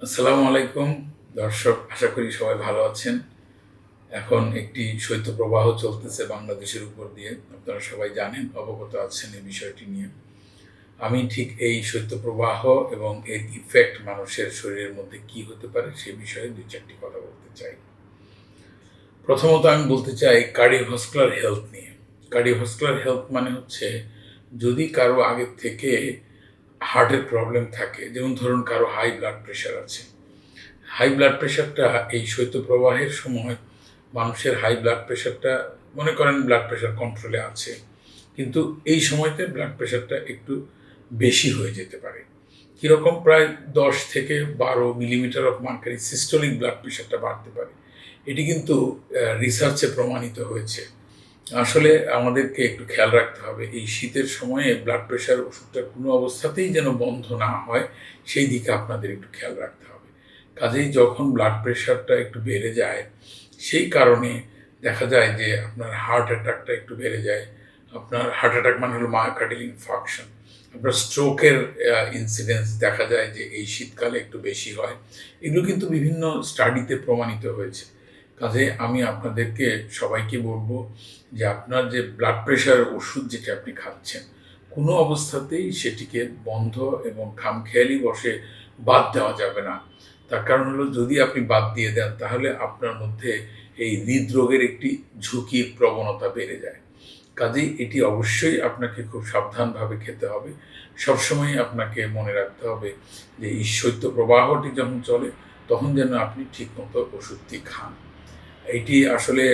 আসসালামু আলাইকুম দর্শক, আশা করি সবাই ভালো আছেন। এখন একটি শৈত্যপ্রবাহ চলতেছে বাংলাদেশের উপর দিয়ে। আপনারা সবাই জানেন, অবগত আছেন এই বিষয়টি নিয়ে। আমি ঠিক এই শৈত্যপ্রবাহ এবং এর ইফেক্ট মানুষের শরীরের মধ্যে কি হতে পারে সে বিষয়ে ২-৪টি কথা বলতে চাই। প্রথমত আমি বলতে চাই কার্ডিওভাস্কুলার হেলথ নিয়ে। কার্ডিওভাস্কুলার হেলথ মানে হচ্ছে, যদি কারো আগের থেকে হার্টের প্রবলেম থাকে, যেমন ধরুন কারো হাই ব্লাড প্রেশার আছে। হাই ব্লাড প্রেশারটা এই শৈত্যপ্রবাহের সময় মানুষের হাই ব্লাড প্রেশারটা, মনে করেন ব্লাড প্রেশার কন্ট্রোলে আছে, কিন্তু এই সময়তে ব্লাড প্রেশারটা একটু বেশি হয়ে যেতে পারে। কীরকম? প্রায় 10 থেকে 12 millimetre of mercury systolic blood প্রেশারটা বাড়তে পারে। এটি কিন্তু রিসার্চে প্রমাণিত হয়েছে। আসলে আমাদেরকে একটু খেয়াল রাখতে হবে, এই শীতের সময়ে ব্লাড প্রেশার ওষুধটা কোনো অবস্থাতেই যেন বন্ধ না হয়, সেই দিকে আপনাদের একটু খেয়াল রাখতে হবে। কাজেই যখন ব্লাড প্রেশারটা একটু বেড়ে যায়, সেই কারণে দেখা যায় যে আপনার হার্ট অ্যাটাকটা একটু বেড়ে যায়। আপনার হার্ট অ্যাটাক মানে হলো মায়োকার্ডিয়াল ইনফার্কশন। আপনার স্ট্রোকের ইনসিডেন্স দেখা যায় যে এই শীতকালে একটু বেশি হয়। এগুলো কিন্তু বিভিন্ন স্টাডিতে প্রমাণিত হয়েছে। কাজে আমি আপনাদেরকে সবাইকে বলব যে আপনার যে ব্লাড প্রেশার ওষুধ যেটা আপনি খাচ্ছেন, কোনো অবস্থাতেই সেটিকে বন্ধ এবং খামখেয়ালি বসে বাদ দেওয়া যাবে না। তার কারণ হলো, যদি আপনি বাদ দিয়ে দেন তাহলে আপনার মধ্যে এই হৃদরোগের একটি ঝুঁকির প্রবণতা বেড়ে যায়। কাজেই এটি অবশ্যই আপনাকে খুব সাবধানভাবে খেতে হবে। সবসময় আপনাকে মনে রাখতে হবে যে এই শৈত্যপ্রবাহটি যখন চলে, তখন যেন আপনি ঠিকমতো ওষুধটি খান। এইটি আসলে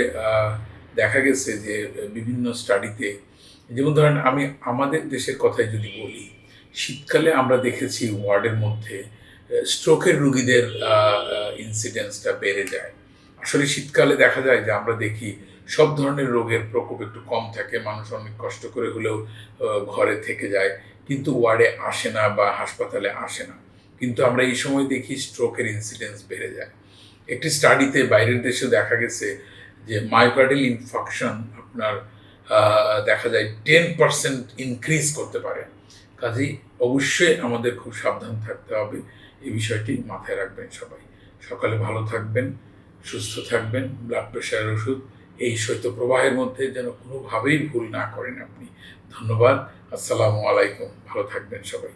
দেখা গেছে যে বিভিন্ন স্টাডিতে, যেমন ধরেন আমি আমাদের দেশের কথাই যদি বলি, শীতকালে আমরা দেখেছি ওয়ার্ডের মধ্যে স্ট্রোকের রুগীদের ইনসিডেন্সটা বেড়ে যায়। আসলে শীতকালে দেখা যায় যে আমরা দেখি সব ধরনের রোগের প্রকোপ একটু কম থাকে, মানুষ অনেক কষ্ট করে হলেও ঘরে থেকে যায়, কিন্তু ওয়ার্ডে আসে না বা হাসপাতালে আসে না। কিন্তু আমরা এই সময় দেখি স্ট্রোকের ইনসিডেন্স বেড়ে যায়। একটি স্টাডিতে বাইরের দেশে দেখা গেছে যে মায়োকার্ডিয়াল ইনফার্কশন আপনার দেখা যায় 10% ইনক্রিজ করতে পারে। কাজেই অবশ্যই আমাদের খুব সাবধান থাকতে হবে। এই বিষয়টি মাথায় রাখবেন সবাই। সকালে ভালো থাকবেন, সুস্থ থাকবেন। ব্লাড প্রেশারের ওষুধ এই শৈত্যপ্রবাহের মধ্যে যেন কোনোভাবেই ভুল না করেন আপনি। ধন্যবাদ। আসসালামু আলাইকুম। ভালো থাকবেন সবাই।